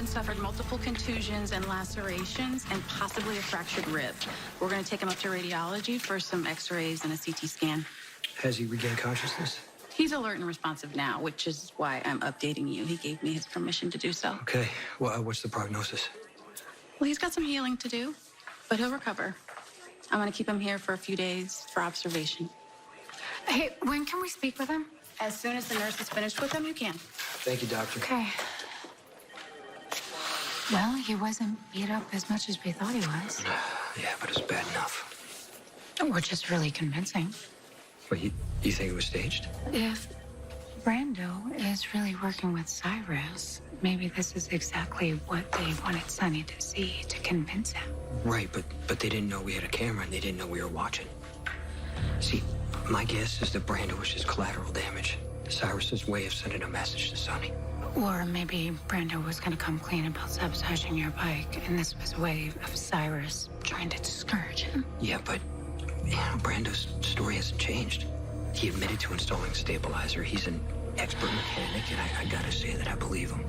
Corbin suffered multiple contusions and lacerations and possibly a fractured rib. We're going to take him up to radiology for some x-rays and a CT scan. Has he regained consciousness? He's alert and responsive now, which is why I'm updating you. He gave me his permission to do so. Okay. Well, what's the prognosis? Well, he's got some healing to do, but he'll recover. I'm going to keep him here for a few days for observation. Hey, when can we speak with him? As soon as the nurse is finished with him, you can. Thank you, doctor. Okay. Well, he wasn't beat up as much as we thought he was. Yeah, but it's bad enough. Which is really convincing. But you think it was staged? If Brando is really working with Cyrus, maybe this is exactly what they wanted Sonny to see to convince him. Right, but they didn't know we had a camera and they didn't know we were watching. See, my guess is that Brando was just collateral damage. Cyrus's way of sending a message to Sonny. Or maybe Brando was going to come clean about sabotaging your bike, and this was a way of Cyrus trying to discourage him. Yeah, but Brando's story hasn't changed. He admitted to installing a stabilizer. He's an expert mechanic, and I gotta say that I believe him.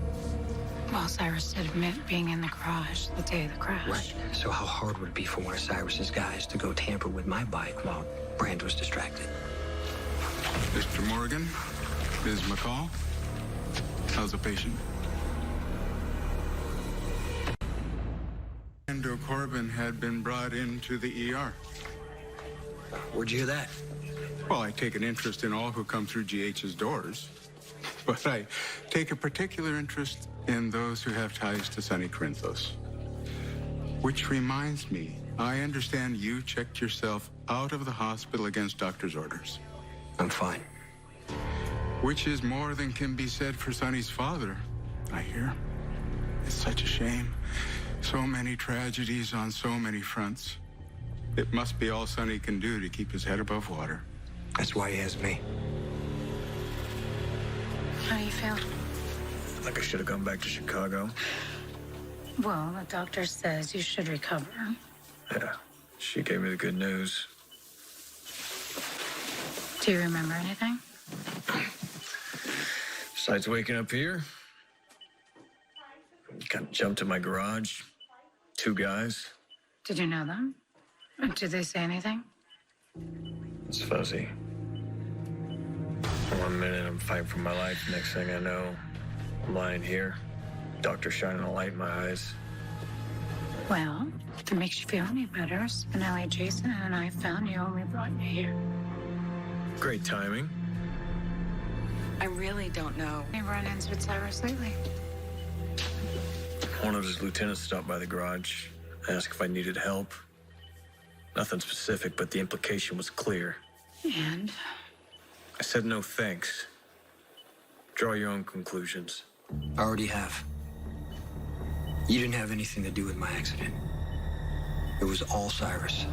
Well, Cyrus did admit being in the garage the day of the crash. Right. So how hard would it be for one of Cyrus's guys to go tamper with my bike while Brando's distracted? Mr. Morgan, Ms. McCall, how's the patient? Brando Corbin had been brought into the ER. Where'd you hear that? Well, I take an interest in all who come through GH's doors, but I take a particular interest in those who have ties to Sonny Corinthos. Which reminds me, I understand you checked yourself out of the hospital against doctor's orders. I'm fine. Which is more than can be said for Sonny's father, I hear. It's such a shame. So many tragedies on so many fronts. It must be all Sonny can do to keep his head above water. That's why he has me. How do you feel? Like I should have gone back to Chicago. Well, the doctor says you should recover. Yeah, she gave me the good news. Do you remember anything? Besides waking up here, got jumped in my garage. 2 guys. Did you know them? Did they say anything? It's fuzzy. One minute I'm fighting for my life. Next thing I know, I'm lying here. Doctor shining a light in my eyes. Well, if it makes you feel any better, Spinelli, Jason, and I found you and we brought you here. Great timing. I really don't know. Any run-ins with Cyrus lately? One of his lieutenants stopped by the garage, asked if I needed help. Nothing specific, but the implication was clear. And? I said no thanks. Draw your own conclusions. I already have. You didn't have anything to do with my accident. It was all Cyrus.